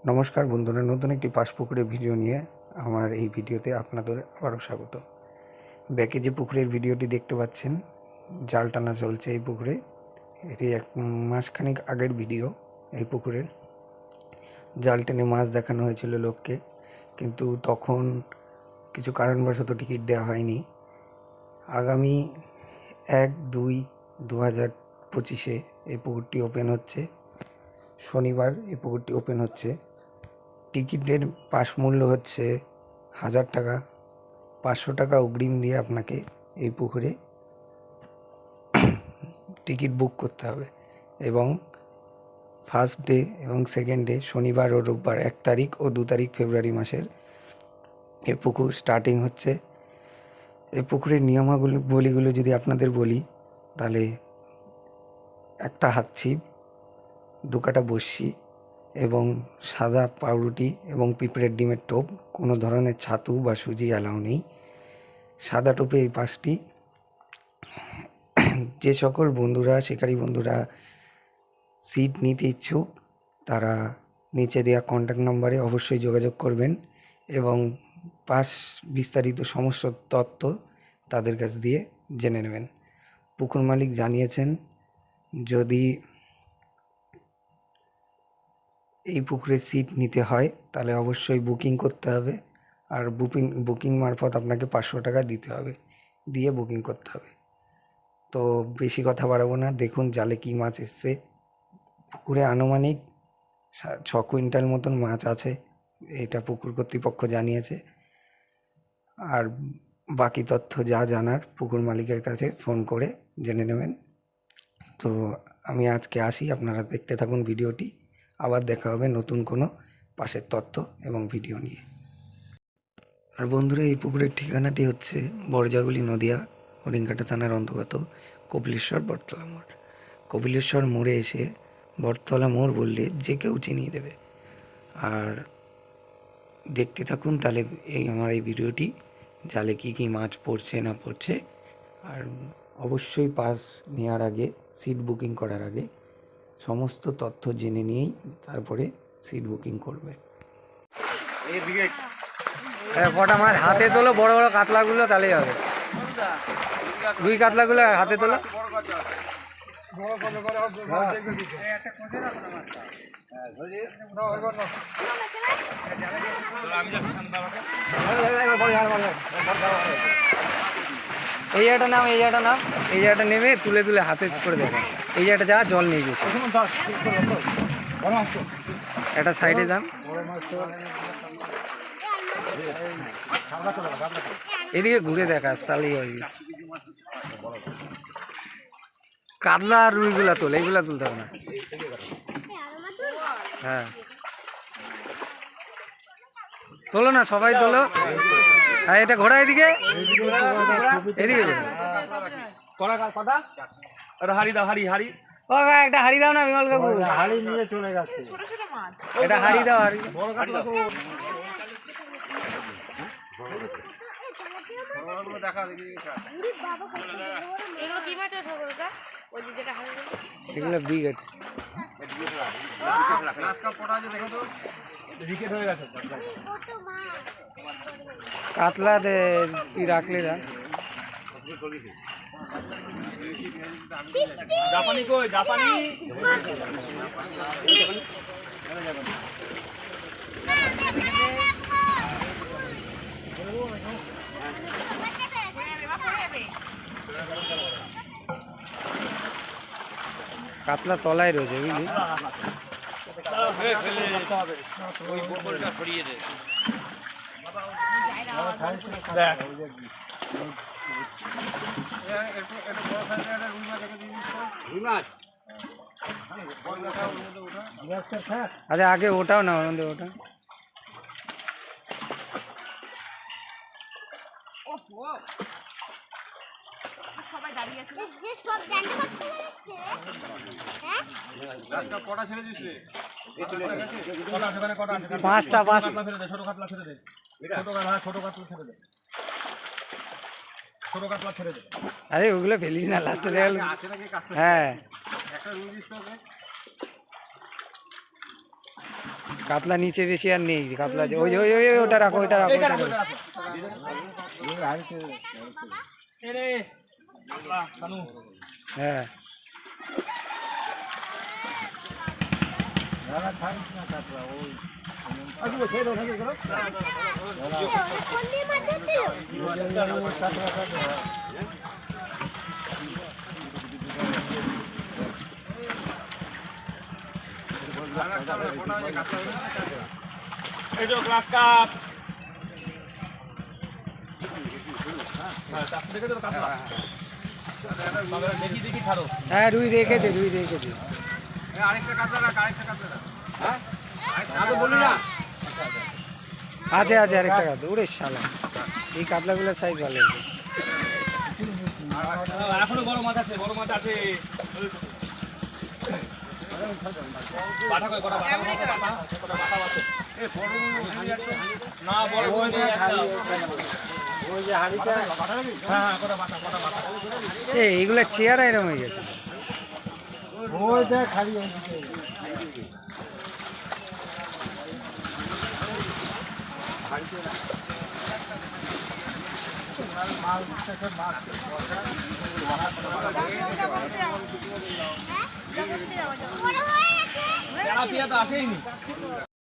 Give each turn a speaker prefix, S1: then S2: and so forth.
S1: নমস্কার বন্ধুরা, নতুন একটি পাশ পুকুরের ভিডিও নিয়ে আমার এই ভিডিওতে আপনাদের আবারও স্বাগত। ব্যাকে যে পুকুরের ভিডিওটি দেখতে পাচ্ছেন, জাল টানা চলছে এই পুকুরে। এটি এক মাসখানেক আগের ভিডিও। এই পুকুরের জাল টেনে মাছ দেখানো হয়েছিল লোককে, কিন্তু তখন কিছু কারণবশত টিকিট দেওয়া হয়নি। আগামী 1-2-2025 এই পুকুরটি ওপেন হচ্ছে। শনিবার এই পুকুরটি ওপেন হচ্ছে। টিকিটের পাস মূল্য হচ্ছে 1000 টাকা। 500 টাকা অগ্রিম দিয়ে আপনাকে এই পুকুরে টিকিট বুক করতে হবে, এবং ফার্স্ট ডে এবং সেকেন্ড ডে শনিবার ও রোববার 1 তারিখ ও 2 তারিখ ফেব্রুয়ারি মাসের এই পুকুর স্টার্টিং হচ্ছে। এই পুকুরের নিয়মাবলীগুলো যদি আপনাদের বলি, তাহলে একটা হাত ছিপ, 2 কাটা বড়শি এবং সাদা পাউরুটি এবং পিঁপড়ের ডিমের টোপ। কোনো ধরনের ছাতু বা সুজি অ্যালাউ নেই। সাদা টোপে এই পাশটি। যে সকল বন্ধুরা, শিকারী বন্ধুরা সিট নিতে ইচ্ছুক, তারা নিচে দেওয়া কন্ট্যাক্ট নম্বরে অবশ্যই যোগাযোগ করবেন এবং পাস বিস্তারিত সমস্ত তথ্য তাদের কাছ দিয়ে জেনে নেবেন। পুকুর মালিক জানিয়েছেন, যদি এই পুকুরে সিট নিতে হয় তাহলে অবশ্যই বুকিং করতে হবে, আর বুকিং মারফত আপনাকে 500 টাকা দিতে হবে, দিয়ে বুকিং করতে হবে। তো বেশি কথা বাড়াবো না, দেখুন জালে কী মাছ এসছে। পুকুরে আনুমানিক 6 কুইন্টাল মতন মাছ আছে, এটা পুকুর কর্তৃপক্ষ জানিয়েছে। আর বাকি তথ্য যা জানার পুকুর মালিকের কাছে ফোন করে জেনে নেবেন। তো আমি আজকে আসি, আপনারা দেখতে থাকুন ভিডিওটি। আবার দেখা হবে নতুন কোনো পাশের তথ্য এবং ভিডিও নিয়ে। আর বন্ধুরা, এই পুকুরের ঠিকানাটি হচ্ছে বরজাগুলি, নদিয়া, হরিণঘাটা থানার অন্তর্গত কপিলেশ্বর বটতলা মোড়। কপিলেশ্বর মোড়ে এসে বটতলা মোড় বললে যে কেউ চিনিয়ে দেবে। আর দেখতে থাকুন তাহলে আমার এই ভিডিওটি, জালে কী কী মাছ পড়ছে না পড়ছে। আর অবশ্যই পাস নেওয়ার আগে, সিট বুকিং করার আগে সমস্ত তথ্য জেনে নিয়েই তারপরে সিট বুকিং করবে।
S2: কটা মাছ হাতে তোলো, বড় বড় কাতলাগুলো, তাহলেই হবে। রুই কাতলাগুলো হাতে তোলো। এই জায়গাটা নাম, এই জায়গাটা নাম, এই জায়গাটা নেমে তুলে তুলে হাতে করে দেখো। এই জায়গাটা যা জল নেই বেশি, একটা সাইডে যান। এদিকে ঘুরে দেখাস, তাহলেই হবে। কাতলা আর রুইগুলা তোল, এইগুলা তুলতে হবে না। হ্যাঁ, তোলো না, সবাই তোলো। হ্যাঁ, এটা ঘোড়া এদিকে, এদিকে হাড়ি দাও, হাড়ি। ও একটা হাড়ি দাও না, বিমল কাকু। হাড়ি নিয়ে চলে যাচ্ছে, এটা হাড়ি দাও, হাড়ি। এগুলো বিগ আছে। কাতলা দে তুই রাখলে না। জাপানি কই, জাপানি কাতলা তলায় রয়েছে, বুঝলি। আরে আগে ওটাও না, ওর মধ্যে ওটা। পাঁচটা আরে ওগুলো ফেলিস না, লাস্টে দেখা গেল। হ্যাঁ,
S1: কাতলা নিচে বেশি আর নেই, কাতলা ওই যে ওই ওই ওই, ওটা রাখো, ওইটা রাখো, ওইটা রাখো। হ্যাঁ
S2: এই যে গ্লাস কাপ দেখি দেখি ছাড়ো।
S1: হ্যাঁ রুই রেখেছে, রুই রেখেছে।
S2: আরেকটা কাতলা রাখ, আরেকটা কাতলা রাখ। হ্যাঁ আরে বলি না
S1: আছে আছে আরেকটা কাতলা। ওরে শালা, এই কাতলাগুলোর সাইজ ভালো হয়েছে।
S2: এখনো বড় মাছ আছে, বড় মাছ আছে। বাটা কই কটা বাটা কটা বাটা আছে। এই বড় না বড় বড় নিয়ে একটা ওই যে হাড়িটা বাটা দিবি। হ্যাঁ হ্যাঁ কটা বাটা কটা বাটা।
S1: এইগুলো চেয়ার এরকম হয়ে গেছে।
S3: ওই দেখ খালি ওইদিকে
S2: তেলাপিয়া তো আসেইনি।